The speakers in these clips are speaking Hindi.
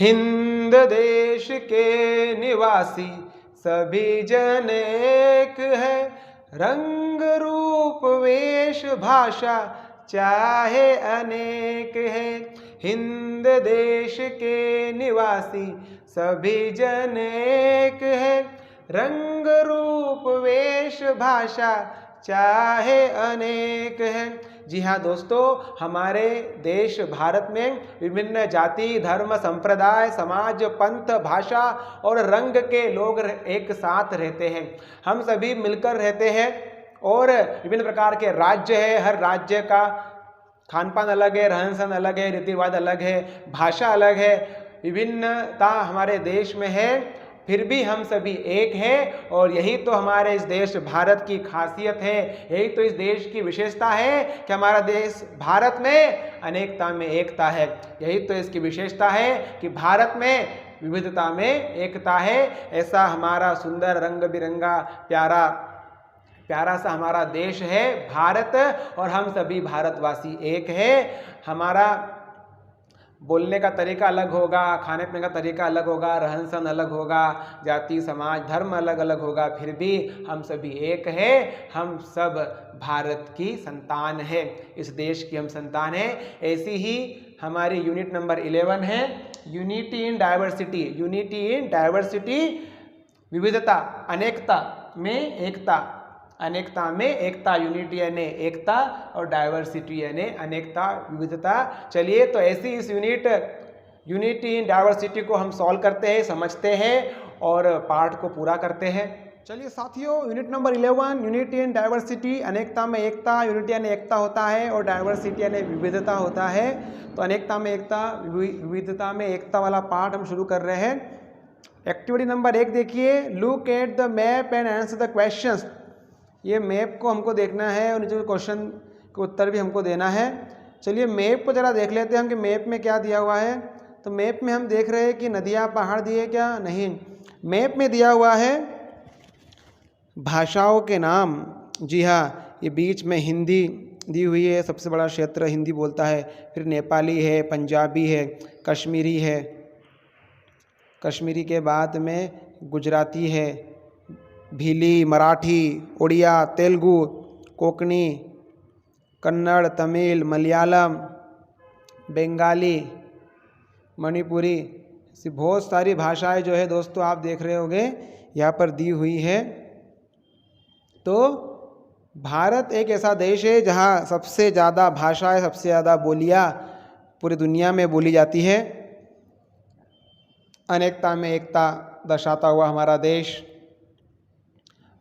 हिंद देश के निवासी सभी जन एक है, रंग रूप वेश भाषा चाहे अनेक है। हिंद देश के निवासी सभी जन एक है, रंग रूप वेश भाषा चाहे अनेक है। जी हाँ दोस्तों, हमारे देश भारत में विभिन्न जाति धर्म संप्रदाय समाज पंथ भाषा और रंग के लोग एक साथ रहते हैं। हम सभी मिलकर रहते हैं और विभिन्न प्रकार के राज्य है, हर राज्य का खान पान अलग है, रहन सहन अलग है, रीति रिवाज अलग है, भाषा अलग है, विभिन्नता हमारे देश में है, फिर भी हम सभी एक हैं। और यही तो हमारे इस देश भारत की खासियत है, यही तो इस देश की विशेषता है कि हमारा देश भारत में अनेकता में एकता है। यही तो इसकी विशेषता है कि भारत में विविधता में एकता है। ऐसा हमारा सुंदर रंग बिरंगा प्यारा प्यारा सा हमारा देश है भारत, और हम सभी भारतवासी एक है। हमारा बोलने का तरीका अलग होगा, खाने पीने का तरीका अलग होगा, रहन सहन अलग होगा, जाति समाज धर्म अलग अलग होगा, फिर भी हम सभी एक है। हम सब भारत की संतान है, इस देश की हम संतान है। ऐसी ही हमारी यूनिट नंबर 11 है, unity in diversity. Unity in diversity, विविधता अनेकता में एकता, अनेकता में एकता, यूनिटी यानी एकता और डाइवर्सिटी यानी अनेकता विविधता। चलिए तो ऐसी इस यूनिटी इन डाइवर्सिटी को हम सॉल्व करते हैं, समझते हैं और पाठ को पूरा करते हैं। चलिए साथियों, unit number 11 unity in diversity, अनेकता में एकता। यूनिटी यानी एकता होता है और डाइवर्सिटी यानी विविधता होता है। तो अनेकता में एकता विविधता में एकता वाला पाठ हम शुरू कर रहे हैं। एक्टिविटी नंबर 1 देखिए, look at the map and answer the questions. ये मैप को हमको देखना है और नीचे क्वेश्चन के उत्तर भी हमको देना है। चलिए मैप को ज़रा देख लेते हैं हम कि मैप में क्या दिया हुआ है। तो मैप में हम देख रहे हैं कि नदियाँ पहाड़ दिए क्या, नहीं। मैप में दिया हुआ है भाषाओं के नाम। जी हाँ, ये बीच में हिंदी दी हुई है, सबसे बड़ा क्षेत्र हिंदी बोलता है। फिर नेपाली है, पंजाबी है, कश्मीरी है, कश्मीरी के बाद में गुजराती है, भीली, मराठी, उड़िया, तेलुगु, कोंकणी, कन्नड़, तमिल, मलयालम, बंगाली, मणिपुरी, ऐसी बहुत सारी भाषाएं जो है दोस्तों आप देख रहे होंगे यहाँ पर दी हुई है। तो भारत एक ऐसा देश है जहाँ सबसे ज़्यादा भाषाएं, सबसे ज़्यादा बोलियाँ पूरी दुनिया में बोली जाती है। अनेकता में एकता दर्शाता हुआ हमारा देश।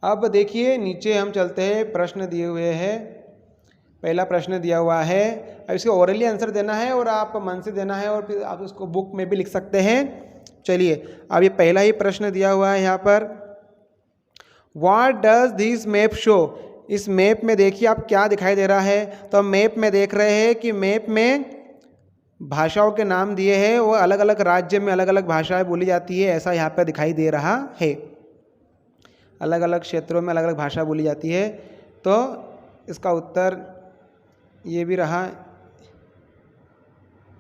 अब देखिए नीचे हम चलते हैं, प्रश्न दिए हुए हैं। पहला प्रश्न दिया हुआ है, अब इसको ओरली आंसर देना है और आप मन से देना है और फिर आप उसको बुक में भी लिख सकते हैं। चलिए अब ये पहला ही प्रश्न दिया हुआ है यहाँ पर, what does this map show. इस मैप में देखिए आप क्या दिखाई दे रहा है। तो मैप में देख रहे हैं कि मैप में भाषाओं के नाम दिए हैं, वो अलग अलग राज्य में अलग अलग भाषाएं बोली जाती है, ऐसा यहाँ पर दिखाई दे रहा है। अलग अलग क्षेत्रों में अलग अलग भाषा बोली जाती है। तो इसका उत्तर ये भी रहा,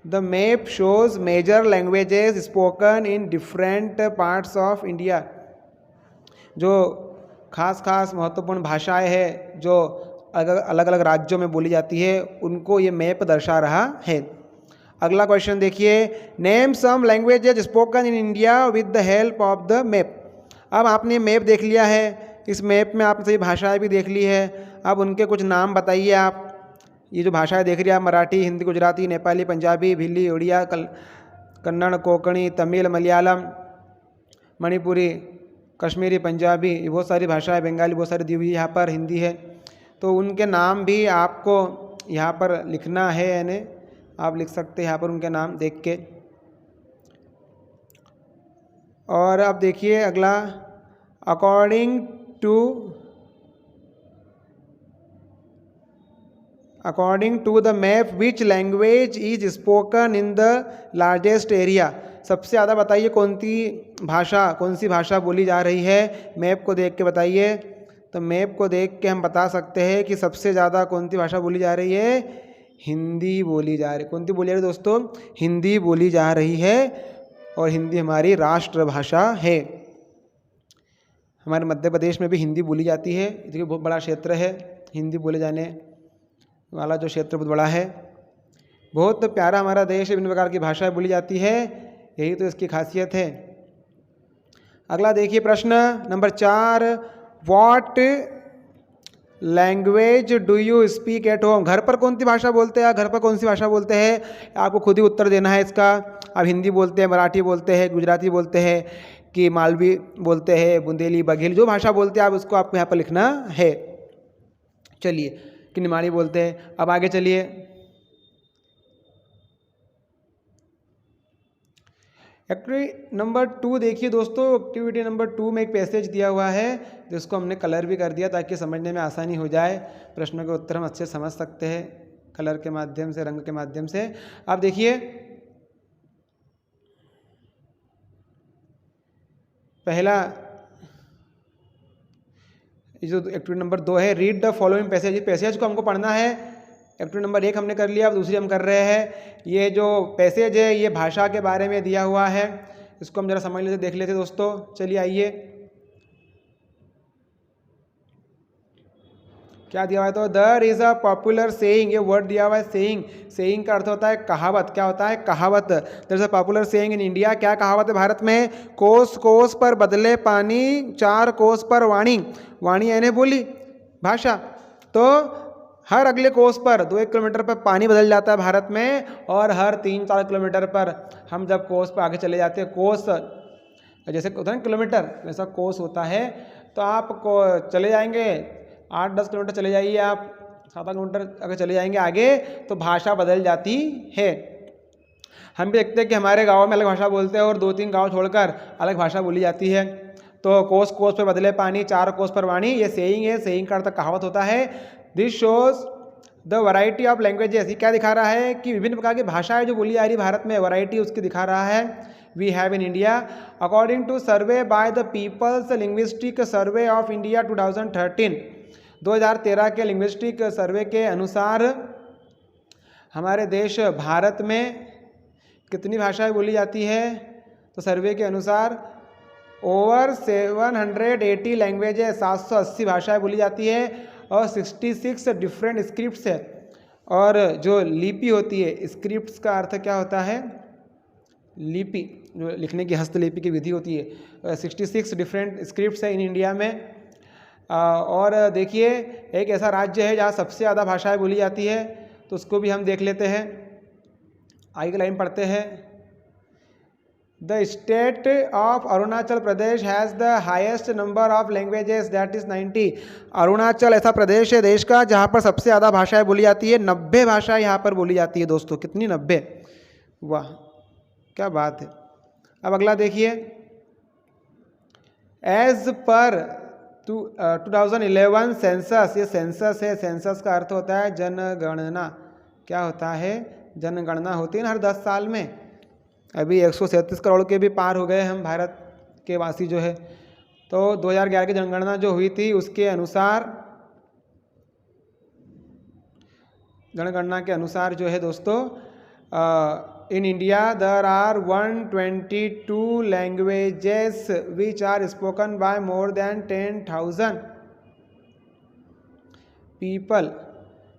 the map shows major languages spoken in different parts of India. जो खास महत्वपूर्ण भाषाएं हैं जो अलग अलग राज्यों में बोली जाती है, उनको ये मैप दर्शा रहा है। अगला क्वेश्चन देखिए, name some languages spoken in India with the help of the map. अब आपने मैप देख लिया है, इस मैप में आपने सभी भाषाएं भी देख ली है। अब उनके कुछ नाम बताइए आप। ये जो भाषाएं देख रही है आप, मराठी, हिंदी, गुजराती, नेपाली, पंजाबी, भीली, उड़िया, कन्नड़, कोंकणी, तमिल, मलयालम, मणिपुरी, कश्मीरी, पंजाबी, ये बहुत सारी भाषाएं, बंगाली बहुत सारी दी हुई यहाँ पर, हिंदी है। तो उनके नाम भी आपको यहाँ पर लिखना है, यानी आप लिख सकते हैं यहाँ पर उनके नाम देख के। और अब देखिए अगला, according to the map which language is spoken in the largest area. सबसे ज़्यादा बताइए कौन सी भाषा बोली जा रही है, मैप को देख के बताइए। तो मैप को देख के हम बता सकते हैं कि सबसे ज़्यादा कौन सी भाषा बोली जा रही है, हिंदी बोली जा रही है। कौन सी बोली जा रही है दोस्तों, हिंदी बोली जा रही है। और हिंदी हमारी राष्ट्रभाषा है। हमारे मध्य प्रदेश में भी हिंदी बोली जाती है, देखिए बहुत बड़ा क्षेत्र है, हिंदी बोले जाने वाला जो क्षेत्र बहुत बड़ा है। बहुत प्यारा हमारा देश है, विभिन्न प्रकार की भाषाएं बोली जाती है, यही तो इसकी खासियत है। अगला देखिए प्रश्न number 4, what language do you speak at home? घर पर कौन सी भाषा बोलते हैं, घर पर कौन सी भाषा बोलते हैं? आपको खुद ही उत्तर देना है इसका। आप हिंदी बोलते हैं, मराठी बोलते हैं, गुजराती बोलते हैं कि मालवी बोलते हैं, बुंदेली, बघेली, जो भाषा बोलते हैं आप उसको आपको यहाँ पर लिखना है। चलिए, कि निमाड़ी बोलते हैं। अब आगे चलिए, एक्टिविटी नंबर 2 देखिए दोस्तों। एक्टिविटी नंबर 2 में एक पैसेज दिया हुआ है जिसको हमने कलर भी कर दिया ताकि समझने में आसानी हो जाए, प्रश्नों के उत्तर हम अच्छे समझ सकते हैं कलर के माध्यम से, रंग के माध्यम से। आप देखिए पहला जो एक्टिविटी नंबर 2 है, read the following passage. Passage को हमको पढ़ना है। एक्टिविटी नंबर 1 हमने कर लिया, अब दूसरी हम कर रहे हैं। ये जो पैसेज है ये भाषा के बारे में दिया हुआ है, इसको हम जरा समझ लेते, देख लेते दोस्तों। चलिए आइए, क्या दिया हुआ है? तो there is a popular saying, ये वर्ड दिया हुआ है सेइंग। सेइंग का अर्थ होता है कहावत। क्या होता है? कहावत। There is a popular saying in India. क्या कहावत है भारत में? कोस कोस पर बदले पानी, 4 कोस पर वाणी। वाणी यानी बोली, भाषा। तो हर अगले कोस पर 2-1 किलोमीटर पर पानी बदल जाता है भारत में, और हर 3-4 किलोमीटर पर हम जब कोस पर आगे चले जाते हैं, कोस जैसे होता है ना किलोमीटर, वैसा कोस होता है। तो आप चले जाएंगे 8-10 किलोमीटर चले जाइए, आप 7-8 किलोमीटर अगर चले जाएंगे आगे तो भाषा बदल जाती है। हम भी देखते हैं कि हमारे गांव में अलग भाषा बोलते हैं और 2-3 गांव छोड़कर अलग भाषा बोली जाती है। तो कोस कोस पर बदले पानी, 4 कोस पर वाणी, ये सेइंग है। सेइंग का अर्थ कहावत होता है। This shows the variety of languages. ये क्या दिखा रहा है कि विभिन्न प्रकार की भाषाएं जो बोली जा रही भारत में, वैरायटी उसकी दिखा रहा है। We have in India according to survey by the people's linguistic survey of India 2013। 2013 के लिंग्विस्टिक सर्वे के अनुसार हमारे देश भारत में कितनी भाषाएं बोली जाती है? तो सर्वे के अनुसार ओवर 780 लैंग्वेजेस, 780 भाषाएं बोली जाती है, और 66 डिफरेंट स्क्रिप्ट्स है। और जो लिपि होती है, स्क्रिप्ट्स का अर्थ क्या होता है? लिपि, जो लिखने की हस्तलिपि की विधि होती है। 66 डिफरेंट स्क्रिप्ट्स है इन इंडिया में। और देखिए एक ऐसा राज्य है जहाँ सबसे ज़्यादा भाषाएं बोली जाती है, तो उसको भी हम देख लेते हैं। आगे की लाइन पढ़ते हैं। The state of Arunachal Pradesh has the highest number of languages, that is 90। Arunachal ऐसा प्रदेश है देश का जहाँ पर सबसे ज़्यादा भाषाएं बोली जाती है। 90 भाषाएं यहाँ पर बोली जाती है दोस्तों। कितनी? 90। वाह, क्या बात है। अब अगला देखिए, एज पर 2011 सेंसस, ये सेंसस है। सेंसस का अर्थ होता है जनगणना। क्या होता है? जनगणना होती है ना हर 10 साल में। अभी 137 करोड़ के भी पार हो गए हम भारत के वासी जो है। तो 2011 की जनगणना जो हुई थी उसके अनुसार, जनगणना के अनुसार जो है दोस्तों, in India there are 122 languages which are spoken by more than 10,000 people.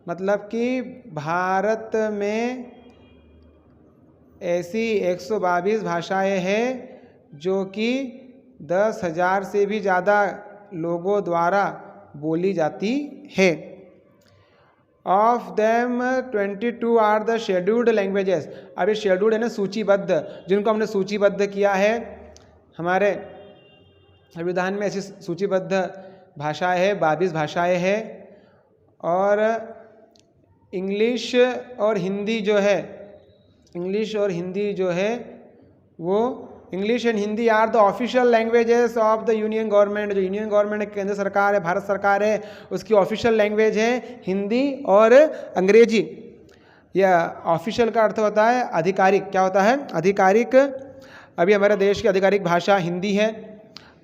मतलब कि भारत में ऐसी 122 भाषाएं हैं जो कि 10,000 से भी ज़्यादा लोगों द्वारा बोली जाती है। Of them 22 are the scheduled languages. अब ये शेड्यूल्ड है ना, सूचीबद्ध, जिनको हमने सूचीबद्ध किया है। हमारे संविधान में ऐसी सूचीबद्ध भाषाएं हैं, 22 भाषाएं हैं। और इंग्लिश और हिंदी जो है, इंग्लिश और हिंदी जो है वो, English and Hindi are the official languages of the union government. जो यूनियन गवर्नमेंट केंद्र सरकार है, भारत सरकार है, उसकी ऑफिशियल लैंग्वेज है हिंदी और अंग्रेजी। यह ऑफिशियल का अर्थ होता है आधिकारिक। क्या होता है? आधिकारिक। अभी हमारे देश की आधिकारिक भाषा हिंदी है,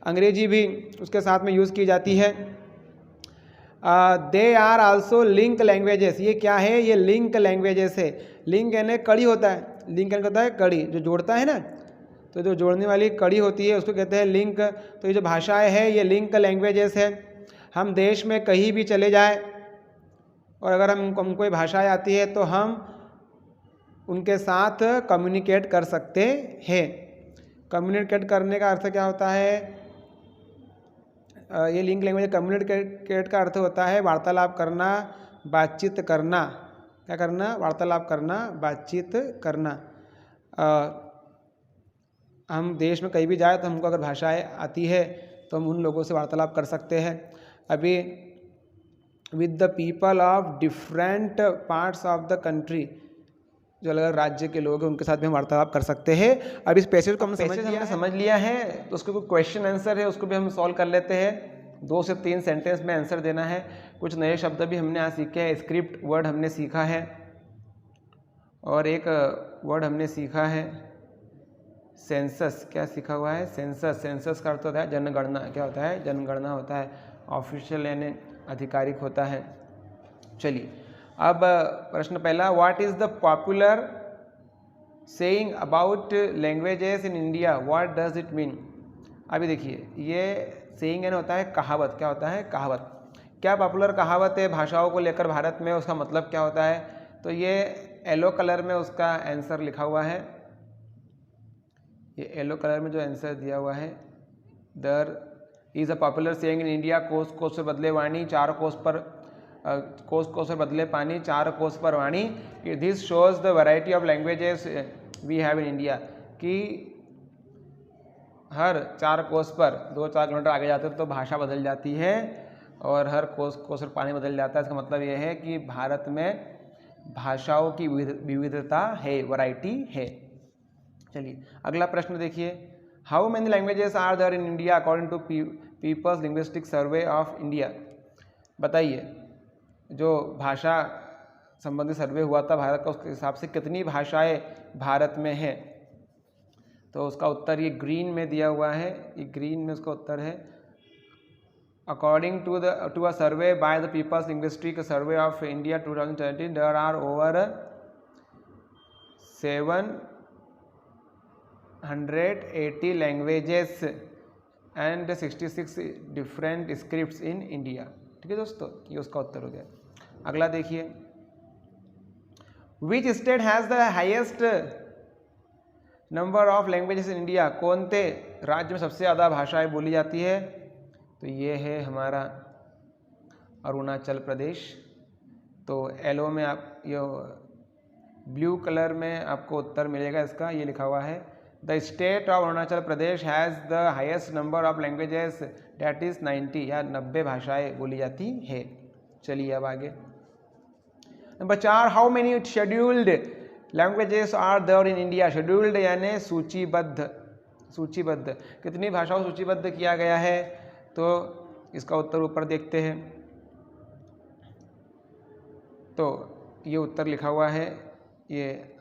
अंग्रेजी भी उसके साथ में यूज़ की जाती है। They are also link languages. ये क्या है? ये लिंक लैंग्वेजेस है। लिंक यानी कड़ी होता है, लिंक यानी होता है कड़ी, जो जोड़ता है ना। तो जो जोड़ने वाली कड़ी होती है उसको कहते हैं लिंक। तो ये जो भाषाएं हैं ये लिंक लैंग्वेजेस है। हम देश में कहीं भी चले जाए और अगर हमको कोई भाषाएं आती है तो हम उनके साथ कम्युनिकेट कर सकते हैं। कम्युनिकेट करने का अर्थ क्या होता है? ये लिंक लैंग्वेज कम्युनिकेट का अर्थ होता है वार्तालाप करना, बातचीत करना। क्या करना? वार्तालाप करना, बातचीत करना। हम देश में कहीं भी जाए तो हमको अगर भाषाएं आती है तो हम उन लोगों से वार्तालाप कर सकते हैं। अभी with the people of different parts of the country, जो अलग अलग राज्य के लोग हैं उनके साथ भी हम वार्तालाप कर सकते हैं। अब इस पैसेज को हमने समझ लिया है तो उसके कोई क्वेश्चन आंसर है उसको भी हम सॉल्व कर लेते हैं। 2 से 3 सेंटेंस में आंसर देना है। कुछ नए शब्द भी हमने आज सीखे हैं। स्क्रिप्ट वर्ड हमने सीखा है और एक वर्ड हमने सीखा है सेंसस। क्या सीखा हुआ है? सेंसस। सेंसस का अर्थ होता है जनगणना। क्या होता है? जनगणना होता है। ऑफिशियल यानी आधिकारिक होता है। चलिए अब प्रश्न पहला, what is the popular saying about languages in India, what does it mean? अभी देखिए ये सेइंग यानी होता है कहावत। क्या होता है? कहावत। क्या पॉपुलर कहावत है भाषाओं को लेकर भारत में, उसका मतलब क्या होता है? तो ये येलो कलर में उसका आंसर लिखा हुआ है। ये येलो कलर में जो आंसर दिया हुआ है, there is a popular saying in India, कोस कोस से बदले वाणी, चार कोस पर कोस कोस से बदले पानी, चार कोस पर वाणी। This shows the variety of languages we have in India, कि हर 4 कोस पर 2-4 किलोमीटर आगे जाते तो भाषा बदल जाती है और हर कोस कोस पर पानी बदल जाता है। इसका मतलब यह है कि भारत में भाषाओं की विविधता है, वैरायटी है। चलिए अगला प्रश्न देखिए, how many languages are there in India according to people's linguistic survey of India? बताइए, जो भाषा संबंधी सर्वे हुआ था भारत का, उसके हिसाब से कितनी भाषाएं भारत में हैं? तो उसका उत्तर ये ग्रीन में दिया हुआ है। ये ग्रीन में उसका उत्तर है, according to a survey by the people's linguistic survey of India 2013 there are over 780 languages and 66 different scripts in India. ठीक है दोस्तों, ये उसका उत्तर हो गया। अगला देखिए, which state has the highest number of languages in India? कौन से राज्य में सबसे ज़्यादा भाषाएं बोली जाती है? तो ये है हमारा अरुणाचल प्रदेश। तो येलो में आप ये ब्लू कलर में आपको उत्तर मिलेगा इसका। ये लिखा हुआ है, the state of Arunachal Pradesh has the highest number of languages, that is 90 या 90 भाषाएं बोली जाती है। चलिए अब आगे, number 4, how many scheduled languages are there in India? Scheduled यानी सूचीबद्ध। सूचीबद्ध, कितनी भाषाओं को सूचीबद्ध किया गया है? तो इसका उत्तर ऊपर देखते हैं। तो ये उत्तर लिखा हुआ है, ये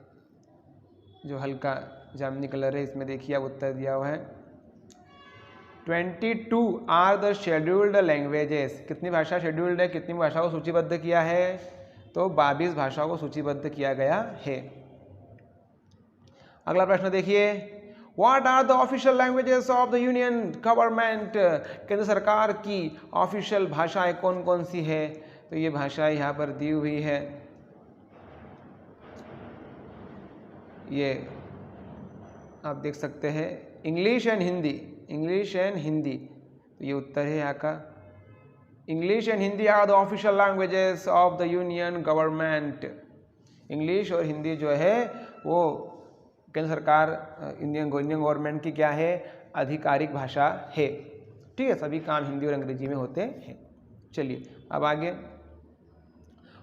जो हल्का जामुनी कलर है इसमें देखिए अब उत्तर दिया हुआ है, 22 आर द शेड्यूल्ड लैंग्वेजेस। कितनी भाषा शेड्यूल्ड है, कितनी भाषाओं को सूचीबद्ध किया है? तो 22 भाषाओं को सूचीबद्ध किया गया है। अगला प्रश्न देखिए, what are the official languages of the union government? केंद्र सरकार की ऑफिशियल भाषाएं कौन कौन सी है? तो ये भाषाएं यहाँ पर दी हुई है। ये आप देख सकते हैं, English and Hindi. English and Hindi, तो ये उत्तर है यहाँ का। English and Hindi are the official languages of the union government. English और हिंदी जो है वो केंद्र सरकार इंडियन गवर्नमेंट की क्या है? आधिकारिक भाषा है। ठीक है, सभी काम हिंदी और अंग्रेजी में होते हैं। चलिए अब आगे,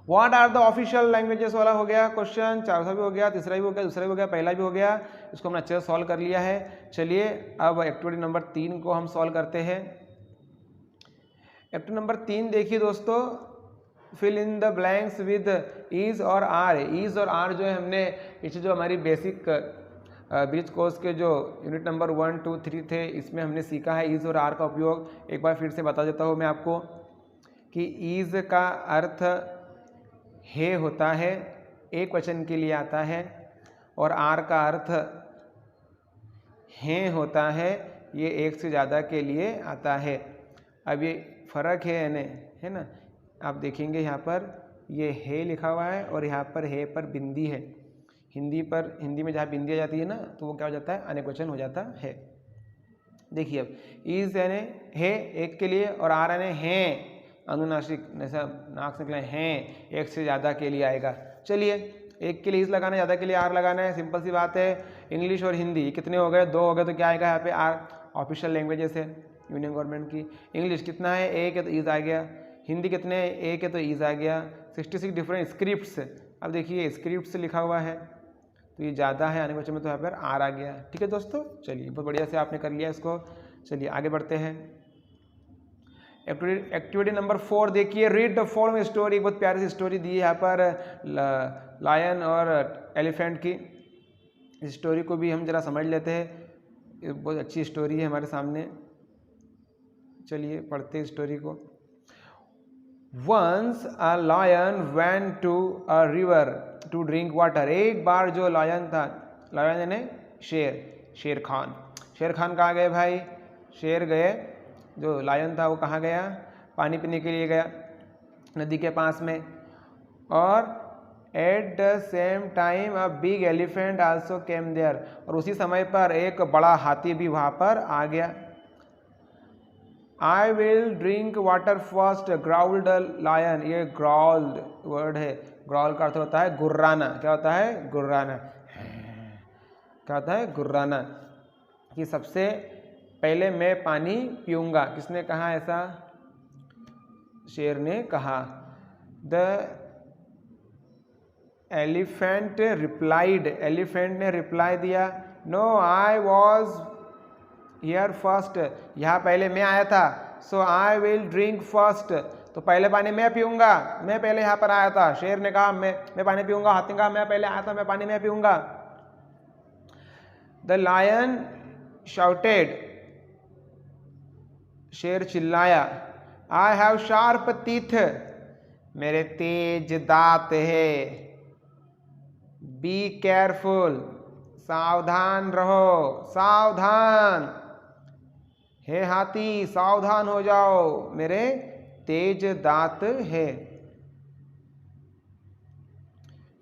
what are the official languages वाला हो गया क्वेश्चन, चौथा भी हो गया, तीसरा भी हो गया, दूसरा भी हो गया, पहला भी हो गया। इसको हमने अच्छे से सॉल्व कर लिया है। चलिए अब एक्टिविटी नंबर 3 को हम सॉल्व करते हैं। एक्टिविटी नंबर 3 देखिए दोस्तों, fill in the blanks with is और आर। इज और आर जो है हमने पीछे जो हमारी बेसिक ब्रिज कोर्स के जो यूनिट नंबर 1, 2, 3 थे, इसमें हमने सीखा है इज और आर का उपयोग। एक बार फिर से बता देता हूँ मैं आपको कि इज का अर्थ है होता है, एक वचन के लिए आता है, और आर का अर्थ हैं होता है, ये एक से ज़्यादा के लिए आता है। अब ये फ़र्क है ना। आप देखेंगे यहाँ पर ये है लिखा हुआ है और यहाँ पर है पर बिंदी है। हिंदी में जहाँ बिंदी आ जाती है ना तो वो क्या हो जाता है, अनेकवचन हो जाता है। देखिए अब इज यानी है एक के लिए और आर यानी हैं अनुनासिक, जैसा नाक से निकला हैं, एक से ज़्यादा के लिए आएगा। चलिए एक के लिए इज लगाना है, ज़्यादा के लिए आर लगाना है, सिंपल सी बात है। इंग्लिश और हिंदी कितने हो गए, 2 हो गए, तो क्या आएगा यहाँ पे आर। ऑफिशियल लैंग्वेजेस है यूनियन गवर्नमेंट की। इंग्लिश कितना है, एक है तो ईज आ गया। हिंदी कितने है, एक है तो ईज आ गया। 66 डिफरेंट स्क्रिप्ट्स। अब देखिए स्क्रिप्ट्स लिखा हुआ है तो ये ज़्यादा है, आने बच्चे में तो यहाँ पर आर आ गया। ठीक है दोस्तों, चलिए बहुत बढ़िया से आपने कर लिया इसको। चलिए आगे बढ़ते हैं। एक्टिविटी नंबर 4 देखिए, रीड द फॉलोइंग स्टोरी। बहुत प्यारी सी स्टोरी दी है यहाँ पर लायन और एलिफेंट की। इस स्टोरी को भी हम जरा समझ लेते हैं, बहुत अच्छी स्टोरी है हमारे सामने। चलिए पढ़ते हैं स्टोरी को। Once a lion went to a river to drink water. एक बार जो लायन था, लायन यानी शेर खान कहाँ गए भाई, शेर गए, जो लायन था वो कहाँ गया, पानी पीने के लिए गया नदी के पास में। और at the same time a big elephant also came there. और उसी समय पर एक बड़ा हाथी भी वहाँ पर आ गया। I will drink water first, growled the lion. ये growled वर्ड है, growl का अर्थ होता है गुर्राना। क्या होता है, गुर्राना। क्या होता है, गुर्राना। कि सबसे पहले मैं पानी पीऊँगा। किसने कहा ऐसा, शेर ने कहा। The elephant replied. एलिफेंट ने रिप्लाई दिया, No, I was here first, यहाँ पहले मैं आया था। सो आई विल ड्रिंक फर्स्ट, तो पहले पानी मैं पीऊँगा, मैं पहले यहाँ पर आया था। शेर ने कहा मैं पानी पीऊँगा, हाथी ने कहा मैं पहले आया था, मैं पानी मैं पीऊँगा। द लायन शाउटेड, शेर चिल्लाया, आई हैव शार्प टीथ, मेरे तेज दांत है। बी केयरफुल, सावधान रहो, सावधान। हे हाथी सावधान हो जाओ, मेरे तेज दांत है।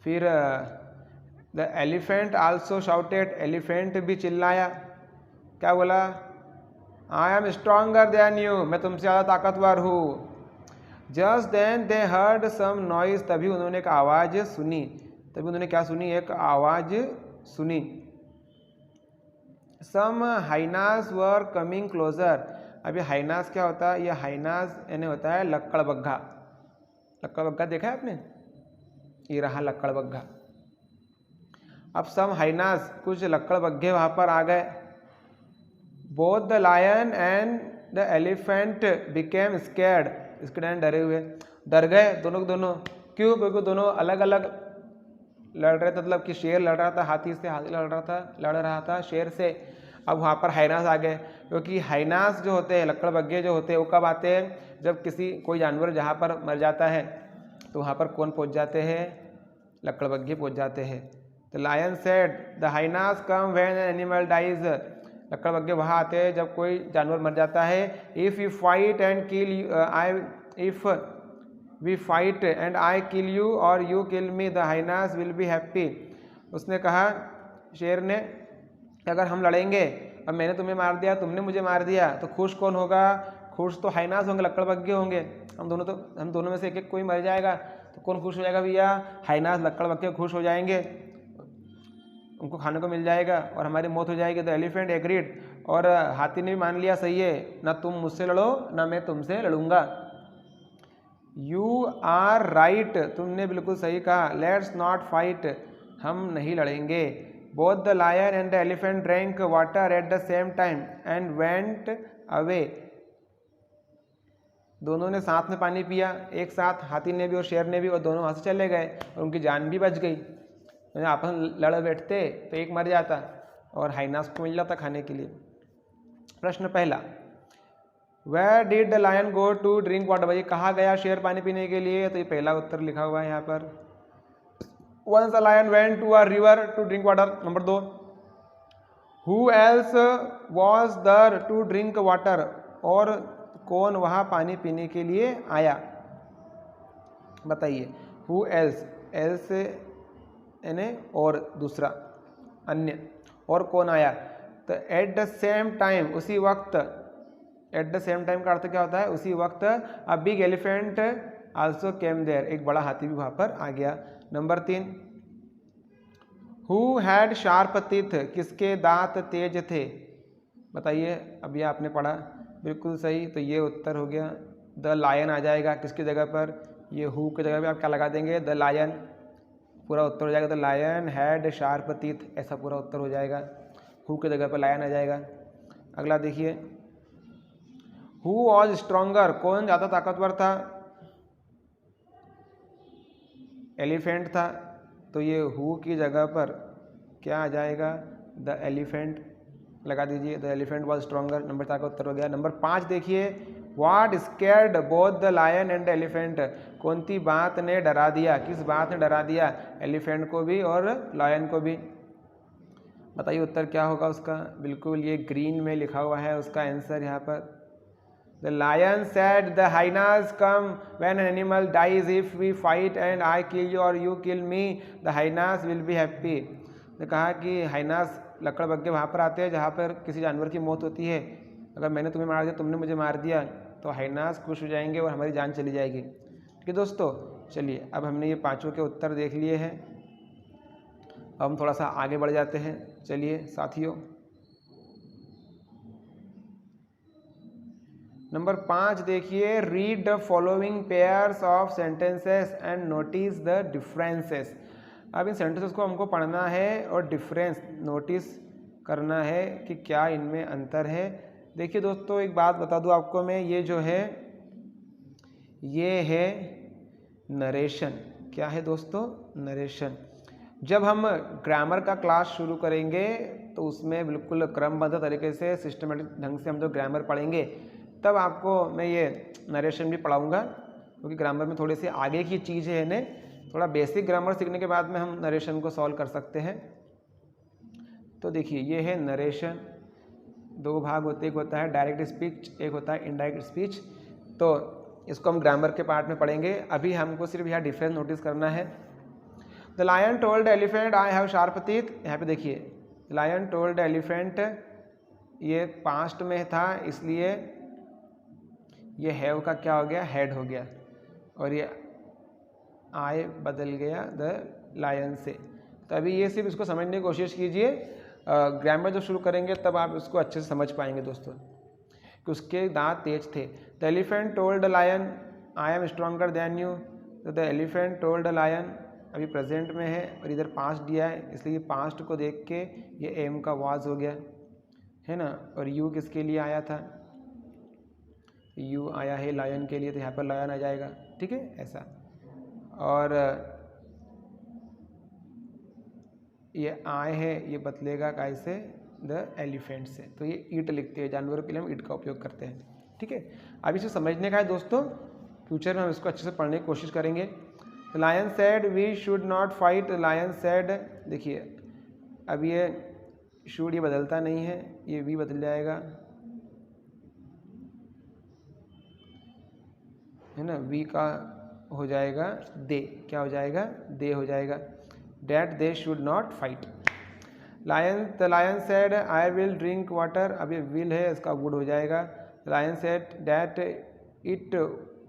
फिर the elephant also shouted, elephant भी चिल्लाया। क्या बोला, I am stronger than you, मैं तुमसे ज़्यादा ताकतवर हूँ। Just then they heard some noise, तभी उन्होंने एक आवाज़ सुनी। तभी उन्होंने क्या सुनी, एक आवाज़ सुनी। सम हाइनास वर कमिंग क्लोजर। अभी हाइनास क्या होता है, यह हाइनास यानी होता है लक्कड़ बग्घा। लक्कड़ बग्घा देखा है आपने, ये रहा लक्कड़ बग्घा। अब सम हाइनास, कुछ लक्कड़ बग्घे वहाँ पर आ गए। Both the lion and the elephant became scared, इसके डरे हुए, डर गए दोनों। क्यों, क्योंकि दोनों अलग अलग लड़ रहे थे। मतलब कि शेर लड़ रहा था हाथी से, हाथी लड़ रहा था शेर से। अब वहाँ पर हाइनास आ गए, क्योंकि हाइनास जो होते हैं, लक्कड़ बग्घे जो होते हैं, वो कब आते हैं, जब कोई जानवर जहाँ पर मर जाता है तो वहाँ पर कौन पहुँच जाते हैं, लक्कड़ बग्घे पहुँच जाते हैं। तो lion said the hyenas come when an animal dies, लक्कड़ बग्घे वहाँ आते हैं जब कोई जानवर मर जाता है। If you fight and kill if we fight and I kill you और you kill me, the hyenas will be happy. उसने कहा, शेर ने, अगर हम लड़ेंगे, अब मैंने तुम्हें मार दिया, तुमने मुझे मार दिया, तो खुश कौन होगा, खुश तो हाइनास होंगे, लक्कड़ बग्घे होंगे। हम दोनों में से एक कोई मर जाएगा तो कौन खुश हो जाएगा भैया, हाइनास लक्कड़ बग्घे खुश हो जाएंगे, उनको खाने को मिल जाएगा और हमारी मौत हो जाएगी। द एलिफेंट एग्रीड, और हाथी ने भी मान लिया, सही है, ना तुम मुझसे लड़ो ना मैं तुमसे लड़ूंगा। यू आर राइट, तुमने बिल्कुल सही कहा। लेट्स नॉट फाइट, हम नहीं लड़ेंगे। Both the lion and the elephant drank water at the same time and went away, दोनों ने साथ में पानी पिया एक साथ, हाथी ने भी और शेर ने भी, और दोनों वहाँ से चले गए और उनकी जान भी बच गई। तो आपस में लड़ बैठते तो एक मर जाता और हाइनास को मिल जाता खाने के लिए। प्रश्न पहला, where did the lion go to drink water, भाई कहाँ गया शेर पानी पीने के लिए, तो ये पहला उत्तर लिखा हुआ है यहाँ पर। Once a lion went to a river to drink water. Number 2, who else was there to drink water, और कौन वहाँ पानी पीने के लिए आया, बताइए। हु एल्स, एल्स यानी और दूसरा, अन्य, और कौन आया, तो एट द सेम टाइम, उसी वक्त। एट द सेम टाइम का अर्थ क्या होता है, उसी वक्त। A big elephant also came there, एक बड़ा हाथी भी वहाँ पर आ गया। Number 3, who had sharp teeth, किसके दांत तेज थे, बताइए। अभी आपने पढ़ा, बिल्कुल सही, तो ये उत्तर हो गया। द लायन आ जाएगा किसकी जगह पर, ये हु की जगह पे आप क्या लगा देंगे, द लायन, पूरा उत्तर हो जाएगा। The lion had sharp teeth, ऐसा पूरा उत्तर हो जाएगा। हु की जगह पर लायन आ जाएगा। अगला देखिए, हु वॉज स्ट्रॉन्गर, कौन ज़्यादा ताकतवर था, एलिफेंट था, तो ये हु की जगह पर क्या आ जाएगा, द एलिफेंट लगा दीजिए। The elephant was stronger, number 4 का उत्तर हो गया। नंबर 5 देखिए, what scared both the lion and elephant, कौन सी बात ने डरा दिया, किस बात ने डरा दिया एलिफेंट को भी और लायन को भी, बताइए उत्तर क्या होगा उसका। बिल्कुल ये ग्रीन में लिखा हुआ है उसका आंसर यहाँ पर। The lion said, the hyenas come when an animal dies. If we fight and I kill you or you kill me, the hyenas will be happy. ने कहा कि हाइनास लकड़ बग्गे वहाँ पर आते हैं जहाँ पर किसी जानवर की मौत होती है। अगर मैंने तुम्हें मार दिया, तुमने मुझे मार दिया, तो हाइनास खुश हो जाएंगे और हमारी जान चली जाएगी। ठीक है दोस्तों, चलिए अब हमने ये पांचों के उत्तर देख लिए हैं। अब हम थोड़ा सा आगे बढ़ जाते हैं। चलिए साथियों, नंबर 5 देखिए, read the following pairs of sentences and notice the differences. अब इन सेंटेंसेस को हमको पढ़ना है और डिफरेंस नोटिस करना है कि क्या इनमें अंतर है। देखिए दोस्तों, एक बात बता दूं आपको मैं, ये जो है ये है नरेशन। क्या है दोस्तों, नरेशन। जब हम ग्रामर का क्लास शुरू करेंगे तो उसमें बिल्कुल क्रमबद्ध तरीके से सिस्टमेटिक ढंग से हम जो ग्रामर पढ़ेंगे, तब आपको मैं ये नरेशन भी पढ़ाऊँगा, क्योंकि ग्रामर में थोड़ी सी आगे की चीज़ है ने, थोड़ा बेसिक ग्रामर सीखने के बाद में हम नरेशन को सॉल्व कर सकते हैं। तो देखिए ये है नरेशन, दो भाग होते, एक होता है डायरेक्ट स्पीच, एक होता है इनडायरेक्ट स्पीच। तो इसको हम ग्रामर के पार्ट में पढ़ेंगे। अभी हमको सिर्फ यहाँ डिफरेंस नोटिस करना है। The lion told elephant I have sharp teeth, यहाँ पे देखिए लायन टोल्ड एलिफेंट, ये पास्ट में था इसलिए ये हैव का क्या हो गया, हैड हो गया, और ये आई बदल गया द लायन से। तो अभी ये सिर्फ इसको समझने की कोशिश कीजिए, ग्रामर जब शुरू करेंगे तब आप इसको अच्छे से समझ पाएंगे दोस्तों, कि उसके दांत तेज थे। The elephant told the lion I am stronger than you, तो the elephant told the lion अभी प्रेजेंट में है और इधर पास्ट दिया है, इसलिए पास्ट को देख के ये एम का वाज हो गया है ना। और यू किसके लिए आया था, यू आया है लायन के लिए, तो यहाँ पर लायन आ जाएगा। ठीक है ऐसा। और ये आए है, ये बदलेगा कैसे, द एलिफेंट से, तो ये ईट लिखते हैं, जानवरों के लिए हम ईट का उपयोग करते हैं। ठीक है, अब इसे समझने का है दोस्तों, फ्यूचर में हम इसको अच्छे से पढ़ने की कोशिश करेंगे। Lion said we should not fight, lion said, देखिए अब ये शुड ये बदलता नहीं है, ये वी बदल जाएगा है ना, वी का हो जाएगा दे, क्या हो जाएगा, दे हो जाएगा, that they should not fight. Lion, the lion said I will drink water, अब ये विल है इसका वुड हो जाएगा। Lion said that it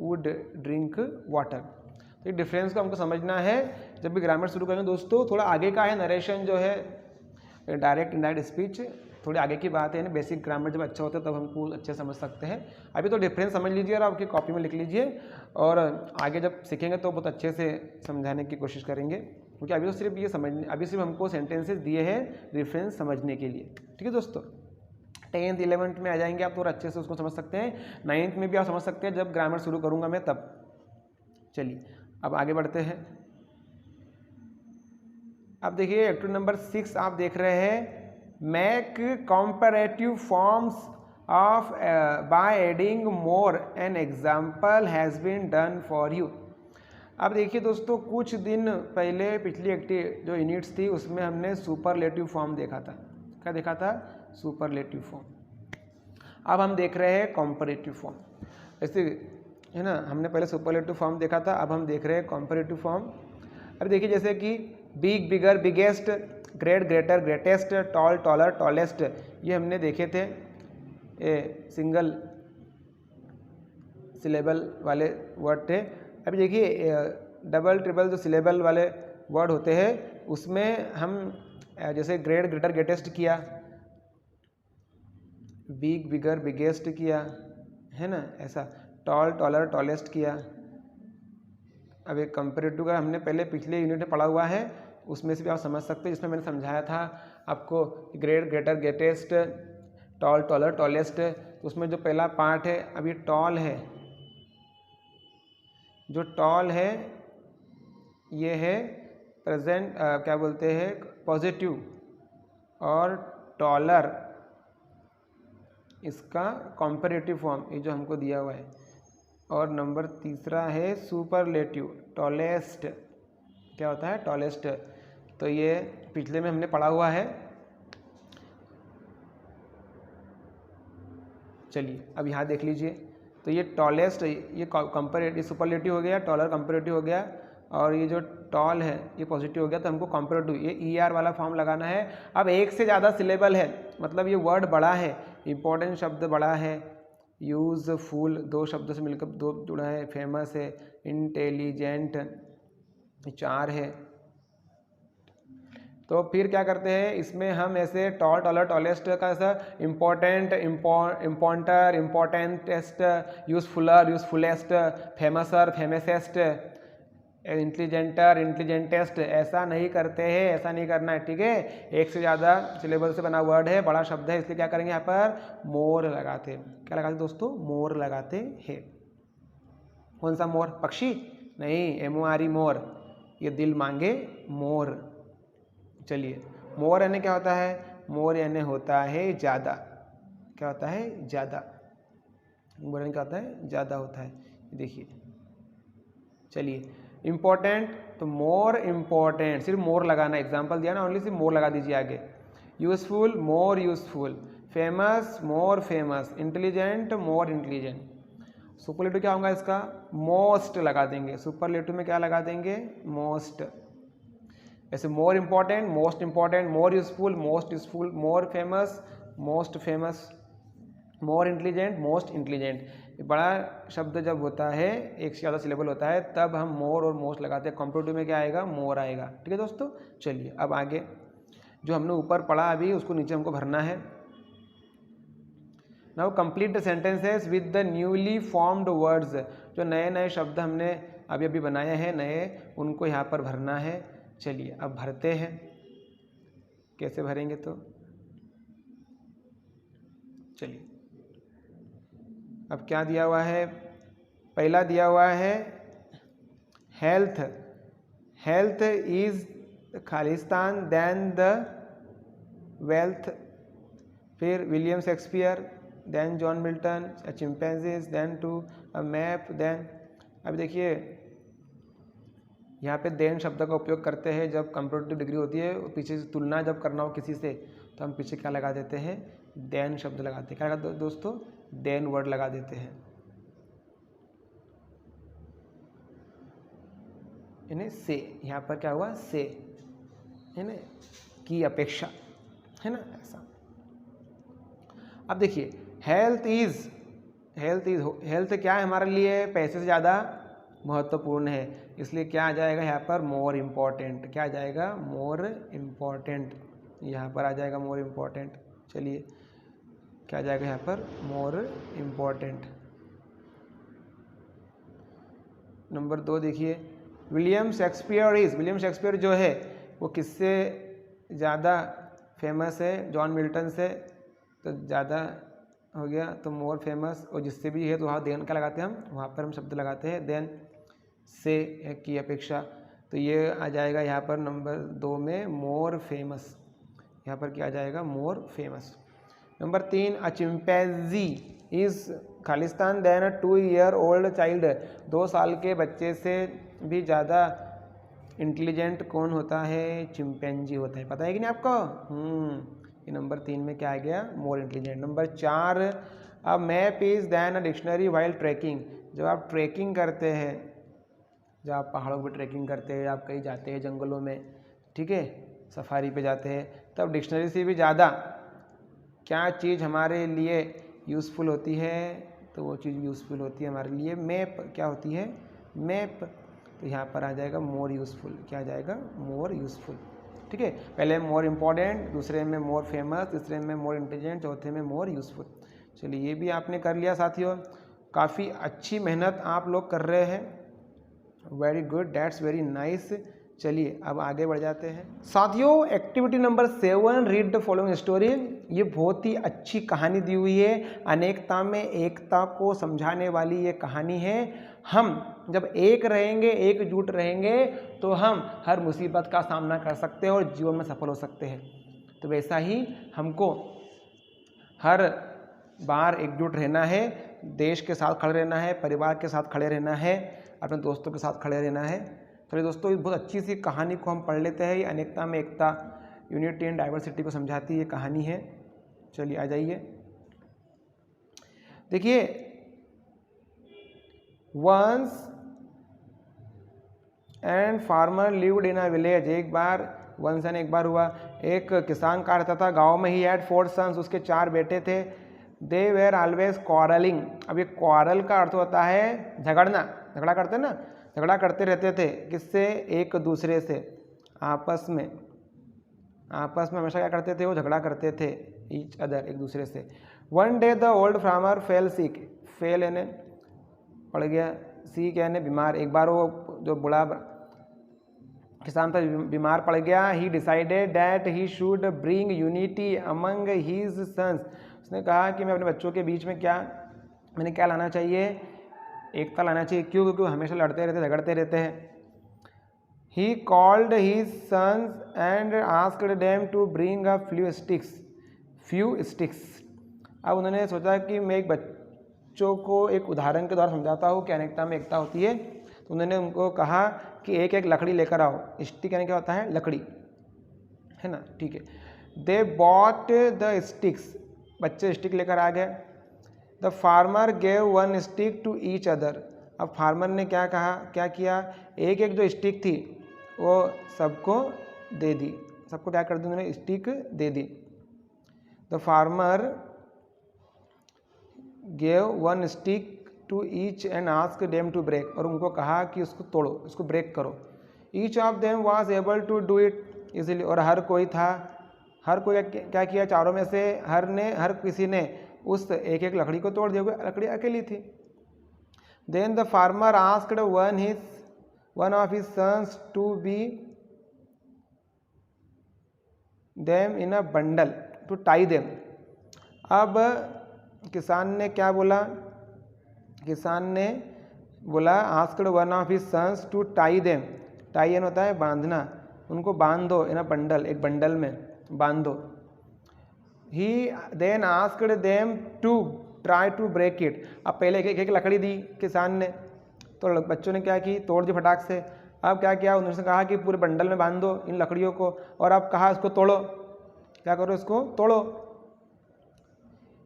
would drink water. तो ये डिफरेंस को हमको समझना है जब भी ग्रामर शुरू करेंगे दोस्तों। थोड़ा आगे का है नरेशन जो है, डायरेक्ट इनडायरेक्ट स्पीच, थोड़ी आगे की बात है ना। बेसिक ग्रामर जब अच्छा होता है तब हमको अच्छे समझ सकते हैं। अभी तो डिफरेंस समझ लीजिए और आपकी कॉपी में लिख लीजिए, और आगे जब सीखेंगे तो बहुत अच्छे से समझाने की कोशिश करेंगे, क्योंकि अभी तो सिर्फ ये समझने, अभी सिर्फ हमको सेंटेंसेस दिए हैं डिफरेंस समझने के लिए। ठीक है दोस्तों, 10th 11th में आ जाएंगे आप, थोड़ा अच्छे से उसको समझ सकते हैं। 9th में भी आप समझ सकते हैं जब ग्रामर शुरू करूँगा मैं तब। चलिए अब आगे बढ़ते हैं। अब देखिए एक्टिविटी नंबर 6 आप देख रहे हैं, make comparative forms of by adding more, an example has been done for you. अब देखिए दोस्तों, कुछ दिन पहले पिछली जो यूनिट्स थी उसमें हमने सुपरलेटिव फॉर्म देखा था, क्या देखा था? Superlative form. अब हम देख रहे हैं कॉम्परेटिव फॉर्म। ऐसे है ना, हमने पहले सुपरलेटिव फॉर्म देखा था, अब हम देख रहे हैं कॉम्परेटिव फॉर्म। अब देखिए जैसे कि big, bigger, biggest, great, greater, greatest, tall, taller, tallest, ये हमने देखे थे, ये सिंगल सिलेबल वाले वर्ड थे। अभी देखिए डबल ट्रिपल जो सिलेबल वाले वर्ड होते हैं उसमें हम जैसे ग्रेट, ग्रेटर, ग्रेटेस्ट किया, बिग, बिगर, बिगेस्ट किया, है ना, ऐसा टॉल, टॉलर, टॉलेस्ट किया। अब एक कंपेरेटिव का हमने पहले पिछले यूनिट में पढ़ा हुआ है, उसमें से भी आप समझ सकते हैं, जिसमें मैंने समझाया था आपको great, greater, greatest, tall, taller, tallest. तो उसमें जो पहला पार्ट है, अभी टॉल है, जो टॉल है ये है प्रेजेंट क्या बोलते हैं पॉजिटिव, और टॉलर इसका कॉम्परेटिव फॉर्म, ये जो हमको दिया हुआ है। और नंबर तीसरा है सुपरलेटिव, टॉलेस्ट, क्या होता है? टॉलेस्ट। तो ये पिछले में हमने पढ़ा हुआ है। चलिए अब यहाँ देख लीजिए, तो ये टॉलेस्ट, ये कंपेरेटिव, सुपरलेटिव हो गया, टॉलर कंपेरेटिव हो गया, और ये जो टॉल है ये पॉजिटिव हो गया, तो हमको कंपेरेटिव ये ER वाला फॉर्म लगाना है। अब एक से ज़्यादा सिलेबल है, मतलब ये वर्ड बड़ा है, इंपॉर्टेंट शब्द बड़ा है, यूजफुल दो शब्दों से मिलकर दो जुड़ा है, फेमस है, इंटेलिजेंट 4 है। तो फिर क्या करते हैं, इसमें हम ऐसे टॉल, टॉलर, टॉलेस्ट का ऐसा इम्पोर्टेंट, इम्पोर्टर, इम्पोर्टेंटेस्ट, यूजफुलर, यूजफुलेस्ट, फेमसर, फेमसेस्ट, इंटेलिजेंटर, इंटेलिजेंटेस्ट, ऐसा नहीं करते हैं, ऐसा नहीं करना है, ठीक है। एक से ज़्यादा सिलेबल से बना वर्ड है, बड़ा शब्द है, इसलिए क्या करेंगे यहाँ पर मोर लगाते हैं। क्या लगाते दोस्तों? मोर लगाते हैं। कौन सा मोर? पक्षी नहीं, MORE मोर, ये दिल मांगे मोर। चलिए, मोर यानी क्या होता है? मोर यानी होता है ज़्यादा। क्या होता है? ज़्यादा। मोर यानी क्या होता है? ज़्यादा होता है। देखिए, चलिए इम्पोर्टेंट, तो मोर इम्पोर्टेंट, सिर्फ मोर लगाना, एग्जाम्पल दिया ना, ओनली सिर्फ मोर लगा दीजिए आगे। Useful, more useful, famous, more famous, intelligent, more intelligent. Superlative क्या होगा इसका? मोस्ट लगा देंगे। सुपरलेटिव में क्या लगा देंगे? मोस्ट। ऐसे more important, more useful, most useful, more famous, most famous, more intelligent, most intelligent. बड़ा शब्द जब होता है, एक से ज़्यादा सिलेबल होता है, तब हम मोर और मोस्ट लगाते हैं। कॉम्परेटिव में क्या आएगा? मोर आएगा। ठीक है दोस्तों, चलिए अब आगे जो हमने ऊपर पढ़ा अभी उसको नीचे हमको भरना है। Now complete the sentences with the newly formed words. जो नए नए शब्द हमने अभी अभी बनाए हैं नए, उनको यहाँ पर भरना है। चलिए अब भरते हैं। कैसे भरेंगे? तो चलिए, अब क्या दिया हुआ है? पहला दिया हुआ है health. Health is Khalistan then the wealth. फिर William Shakespeare, then John Milton, chimpanzees, then to a map, then. अब देखिए यहाँ पे देन शब्द का उपयोग करते हैं जब कंपैरेटिव डिग्री होती है, पीछे से तुलना जब करना हो किसी से, तो हम पीछे क्या लगा देते हैं? देन शब्द लगाते हैं। क्या लगा दोस्तों? देन वर्ड लगा देते हैं, यानी से। यहाँ पर क्या हुआ? से, है ना, की अपेक्षा, है ना, ऐसा। अब देखिए हेल्थ क्या है हमारे लिए? पैसे से ज़्यादा महत्वपूर्ण है, इसलिए क्या आ जाएगा यहाँ पर? More important. क्या आ जाएगा? More important. यहाँ पर आ जाएगा मोर इम्पॉर्टेंट। चलिए क्या आ जाएगा यहाँ पर? More important. नंबर 2 देखिए, विलियम शेक्सपियर जो है वो किससे ज़्यादा फेमस है? जॉन मिल्टन से, तो ज़्यादा हो गया, तो मोर फेमस। और जिससे भी है तो वहाँ देन का लगाते हैं हम, वहाँ पर हम शब्द लगाते हैं देन से की अपेक्षा। तो ये आ जाएगा यहाँ पर नंबर 2 में मोर फेमस। यहाँ पर क्या आ जाएगा? More famous. Number 3, a chimpanzee is खालिस्तान than a 2 year old child. 2 साल के बच्चे से भी ज़्यादा इंटेलिजेंट कौन होता है? चिंपैंजी होता है। पता है कि नहीं आपको? ये नंबर 3 में क्या आ गया, more intelligent. Number 4, a map is than a dictionary while trekking. जब आप ट्रैकिंग करते हैं, जब आप पहाड़ों पर ट्रैकिंग करते हैं, आप कहीं जाते हैं जंगलों में, ठीक है, सफारी पे जाते हैं, तब डिक्शनरी से भी ज़्यादा क्या चीज़ हमारे लिए यूज़फुल होती है, तो वो चीज़ यूज़फुल होती है हमारे लिए मैप। क्या होती है, मैप। तो यहाँ पर आ जाएगा मोर यूज़फुल। क्या आ जाएगा, मोर यूज़फुल। ठीक है, पहले मोर इम्पॉर्टेंट, दूसरे में मोर फेमस, तीसरे में मोर इंटेलिजेंट, चौथे में मोर यूज़फुल। चलिए ये भी आपने कर लिया साथियों। काफ़ी अच्छी मेहनत आप लोग कर रहे हैं, very good, that's very nice. चलिए अब आगे बढ़ जाते हैं साथियों। Activity number 7, read the following story. ये बहुत ही अच्छी कहानी दी हुई है, अनेकता में एकता को समझाने वाली ये कहानी है। हम जब एक रहेंगे, एकजुट रहेंगे, तो हम हर मुसीबत का सामना कर सकते हैं और जीवन में सफल हो सकते हैं। तो वैसा ही हमको हर बार एकजुट रहना है, देश के साथ खड़े रहना है, परिवार के साथ खड़े रहना है, अपने दोस्तों के साथ खड़े रहना है। चलिए दोस्तों, इस बहुत अच्छी सी कहानी को हम पढ़ लेते हैं। ये अनेकता में एकता, यूनिटी एंड डाइवर्सिटी को समझाती ये कहानी है। चलिए आ जाइए, देखिए। Once and farmer lived in a village. एक बार, वंस एंड एक बार हुआ, एक किसान का रहता था गाँव में। ही हैड 4 सन्स, उसके 4 बेटे थे। They were always quarrelling. अब ये क्वारल का अर्थ होता है झगड़ना, झगड़ा करते ना, झगड़ा करते रहते थे। किससे, एक दूसरे से, आपस में हमेशा क्या करते थे, वो झगड़ा करते थे, ईच अदर, एक दूसरे से। One day the old farmer fail sick. Fail यानी पड़ गया, सिक यानी बीमार। एक बार वो जो बूढ़ा किसान था बीमार पड़ गया। He decided that he should bring unity among his sons. उसने कहा कि मैं अपने बच्चों के बीच में मैंने क्या लाना चाहिए, एकता लाना चाहिए। क्यों, क्योंकि वो हमेशा लड़ते रहते, झगड़ते रहते हैं। He called his sons and asked them to bring a few sticks. अब उन्होंने सोचा कि मैं एक बच्चों को एक उदाहरण के द्वारा समझाता हूँ कि अनेकता में एकता होती है। तो उन्होंने उनको कहा कि एक एक लकड़ी लेकर आओ। स्टिक यानी क्या होता है, लकड़ी, है ना, ठीक है। They bought the sticks. बच्चे स्टिक लेकर आ गए। The farmer gave 1 stick to each other. अब फार्मर ने क्या कहा, क्या किया, एक एक जो स्टिक थी वो सबको दे दी। सबको क्या कर दी उन्होंने, स्टिक दे दी। The farmer gave 1 stick to each and asked them to break. और उनको कहा कि उसको तोड़ो, इसको ब्रेक करो। Each of them was able to do it easily. और हर कोई क्या किया, चारों में से हर किसी ने उस एक एक लकड़ी को तोड़ दिया, लकड़ी अकेली थी। Then the farmer asked one of his sons to be them in a bundle to tie them. अब किसान ने क्या बोला, किसान ने बोला asked one of his sons to tie them. Tie एन होता है बांधना, उनको बांध दो, इन अ बंडल, एक बंडल में बांध दो। He then asked them to try to break it. अब पहले एक एक लकड़ी दी किसान ने, तो बच्चों ने क्या की, तोड़ दी फटाक से। अब क्या किया, उन्होंने कहा कि पूरे बंडल में बांध दो इन लकड़ियों को, और अब कहा इसको तोड़ो, क्या करो, इसको तोड़ो।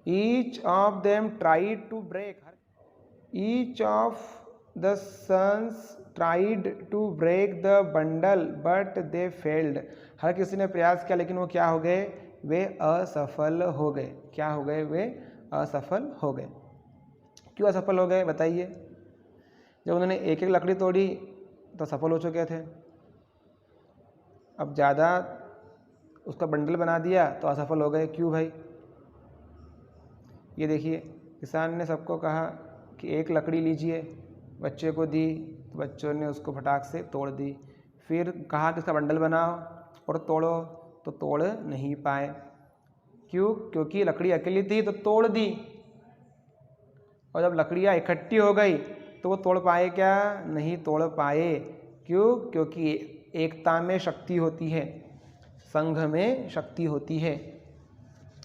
Each of them tried to break. Each of the sons tried to break the bundle but they failed. हर किसी ने प्रयास किया, लेकिन वो क्या हो गए, वे असफल हो गए। क्या हो गए, वे असफल हो गए। क्यों असफल हो गए बताइए। जब उन्होंने एक एक लकड़ी तोड़ी तो सफल हो चुके थे, अब ज़्यादा उसका बंडल बना दिया तो असफल हो गए। क्यों भाई, ये देखिए, किसान ने सबको कहा कि एक लकड़ी लीजिए, बच्चे को दी, तो बच्चों ने उसको फटाक से तोड़ दी। फिर कहा कि इसका बंडल बनाओ और तोड़ो, तो तोड़ नहीं पाए। क्यों, क्योंकि लकड़ी अकेली थी तो तोड़ दी, और जब लकड़ियाँ इकट्ठी हो गई तो वो तोड़ पाए क्या, नहीं तोड़ पाए। क्यों, क्योंकि एकता में शक्ति होती है, संघ में शक्ति होती है।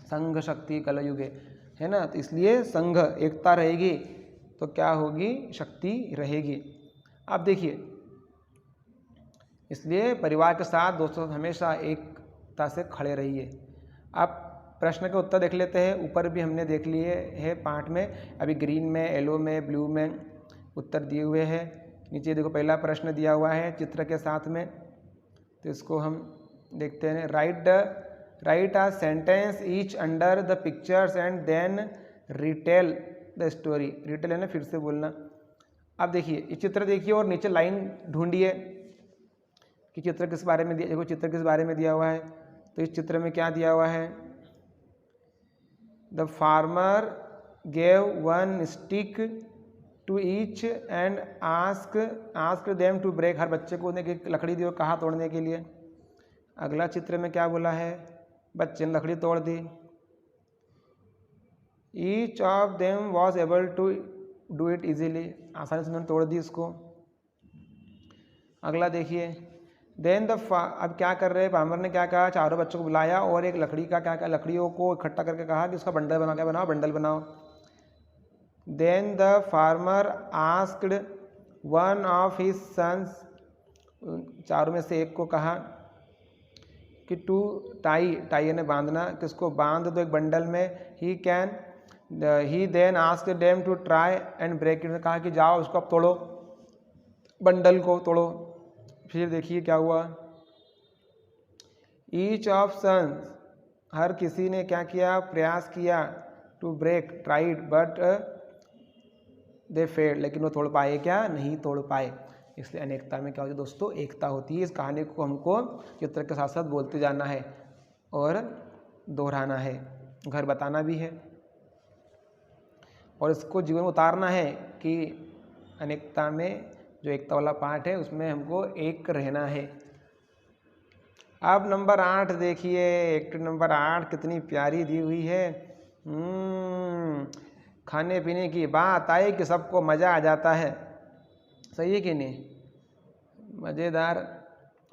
संघ शक्ति कलयुगे, है ना। तो इसलिए संघ, एकता रहेगी तो क्या होगी, शक्ति रहेगी। अब देखिए, इसलिए परिवार के साथ, दोस्तों के साथ हमेशा एकता से खड़े रहिए। अब प्रश्न का उत्तर देख लेते हैं। ऊपर भी हमने देख लिए है पार्ट में, अभी ग्रीन में, येलो में, ब्लू में उत्तर दिए हुए हैं। नीचे देखो पहला प्रश्न दिया हुआ है चित्र के साथ में, तो इसको हम देखते हैं। Write a sentence each under the pictures and then retell the story. Retell है ना, फिर से बोलना। अब देखिए ये चित्र देखिए और नीचे लाइन ढूंढिए कि चित्र किस बारे में दिया, देखो चित्र किस बारे में दिया हुआ है। तो इस चित्र में क्या दिया हुआ है, the farmer gave one stick to each and ask them to break. हर बच्चे को उन्हें एक लकड़ी दी और कहा तोड़ने के लिए। अगला चित्र में क्या बोला है, बच्चे ने लकड़ी तोड़ दी। Each of them was able to do it easily, आसानी से उन्होंने तोड़ दी इसको। अगला देखिए, देन अब क्या कर रहे हैं, फार्मर ने क्या कहा, चारों बच्चों को बुलाया और एक लकड़ी का क्या कहा, लकड़ियों को इकट्ठा करके कहा कि उसका बंडल बना के बनाओ, बंडल बनाओ। Then the farmer asked one of his sons, चारों में से एक को कहा कि टू टाई ने बांधना, किसको बांध दो एक बंडल में। He then asked them to try and break it, ने कहा कि जाओ उसको अब तोड़ो, बंडल को तोड़ो। फिर देखिए क्या हुआ, ईच ऑफ सन्स, हर किसी ने क्या किया, प्रयास किया, to break tried but they failed, लेकिन वो तोड़ पाए क्या, नहीं तोड़ पाए। इसलिए अनेकता में क्या होती है दोस्तों, एकता होती है। इस कहानी को हमको चित्र के साथ साथ बोलते जाना है और दोहराना है, घर बताना भी है और इसको जीवन में उतारना है कि अनेकता में जो एकता वाला पार्ट है उसमें हमको एक रहना है। अब नंबर 8 देखिए, एक्टिविटी नंबर 8 कितनी प्यारी दी हुई है। खाने पीने की बात आई कि सबको मज़ा आ जाता है, सही है कि नहीं, मज़ेदार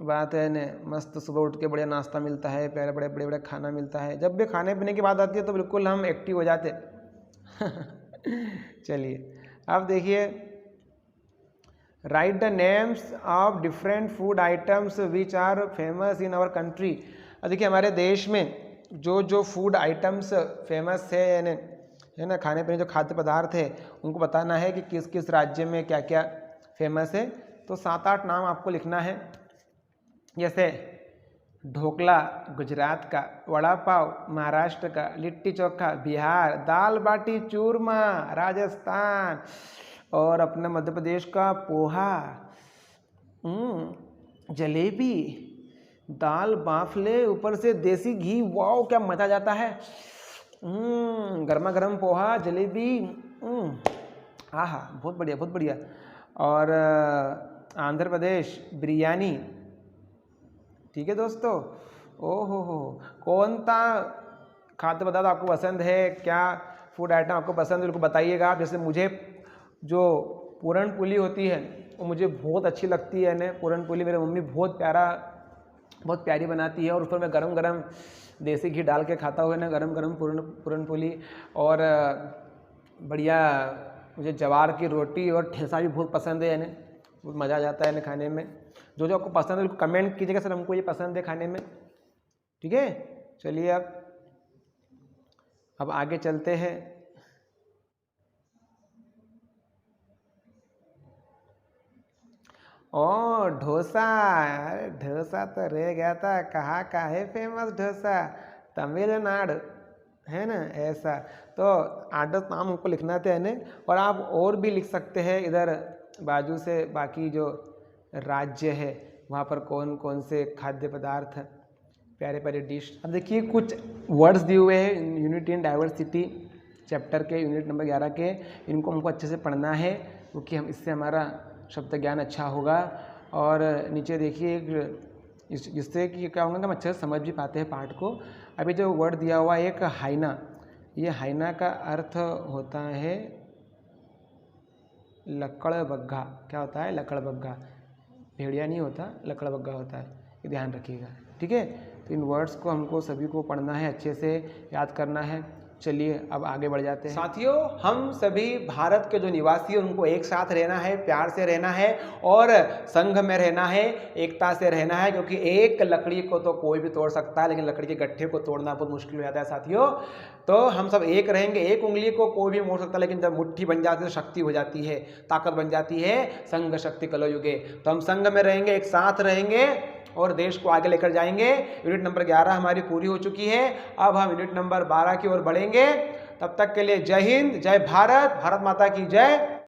बात है ने। मस्त सुबह उठ के बढ़िया नाश्ता मिलता है, प्यारे बड़े बड़े बड़े खाना मिलता है। जब भी खाने पीने की बात आती है तो बिल्कुल हम एक्टिव हो जाते। चलिए अब देखिए, write the names of different food items which are famous in our country. देखिए हमारे देश में जो फूड आइटम्स फेमस है ना, खाने पीने जो खाद्य पदार्थ है उनको बताना है कि किस किस राज्य में क्या क्या फेमस है। तो 7-8 नाम आपको लिखना है, जैसे ढोकला गुजरात का, वड़ा पाव महाराष्ट्र का, लिट्टी चोखा बिहार, दाल बाटी चूरमा राजस्थान, और अपना मध्य प्रदेश का पोहा, जलेबी, दाल बाफले, ऊपर से देसी घी, वाओ क्या मज़ा आ जाता है। गर्मा गर्म पोहा जलेबी, आहा बहुत बढ़िया बहुत बढ़िया। और आंध्र प्रदेश बिरयानी, ठीक है दोस्तों। ओहो हो, कौन सा खाद्य पदार्थ आपको पसंद है, क्या फूड आइटम आपको पसंद है, उनको बताइएगा। जैसे मुझे जो पूरन पोली होती है वो मुझे बहुत अच्छी लगती है ना, पूरन पोली मेरी मम्मी बहुत प्यारी बनाती है और उस पर मैं गरम गरम देसी घी डाल के खाता हुआ ना, गरम गरम पूरन पोली। और बढ़िया मुझे ज्वार की रोटी और ठेसा भी बहुत पसंद है, यानी बहुत मज़ा आ जाता है ना खाने में। जो आपको पसंद है कमेंट कीजिएगा, सर हमको ये पसंद है खाने में, ठीक है। चलिए अब आगे चलते हैं। ओ डोसा, डोसा तो रह गया था, कहाँ का है फेमस डोसा, तमिलनाडु है ना, ऐसा। तो 8-10 नाम हमको लिखना थे ना, और आप और भी लिख सकते हैं इधर बाजू से, बाकी जो राज्य है वहाँ पर कौन कौन से खाद्य पदार्थ प्यारे प्यारे डिश। अब देखिए कुछ वर्ड्स दिए हुए हैं यूनिटी एंड डाइवर्सिटी चैप्टर के यूनिट नंबर 11 के, इनको हमको अच्छे से पढ़ना है क्योंकि हम इससे हमारा शब्द ज्ञान अच्छा होगा। और नीचे देखिए जिससे कि क्या होगा, हम अच्छे से समझ भी पाते हैं पाठ को। अभी जो वर्ड दिया हुआ है एक हाइना, ये हाइना का अर्थ होता है लकड़बग्घा। क्या होता है, लकड़बग्घा, भेड़िया नहीं होता, लकड़बग्घा होता है, ये ध्यान रखिएगा, ठीक है। तो इन वर्ड्स को हमको सभी को पढ़ना है, अच्छे से याद करना है। चलिए अब आगे बढ़ जाते हैं। साथियों, हम सभी भारत के जो निवासी हैं उनको एक साथ रहना है, प्यार से रहना है और संघ में रहना है, एकता से रहना है, क्योंकि एक लकड़ी को तो कोई भी तोड़ सकता है लेकिन लकड़ी के गट्ठे को तोड़ना बहुत मुश्किल हो जाता है साथियों। तो हम सब एक रहेंगे, एक उंगली को कोई भी मोड़ सकता है, लेकिन जब मुट्ठी बन जाती है तो शक्ति हो जाती है, ताकत बन जाती है। संघ शक्ति कलयुगे। तो हम संघ में रहेंगे, एक साथ रहेंगे और देश को आगे लेकर जाएंगे। यूनिट नंबर 11 हमारी पूरी हो चुकी है। अब हम यूनिट नंबर 12 की ओर बढ़ेंगे। तब तक के लिए जय हिंद, जय भारत, भारत माता की जय।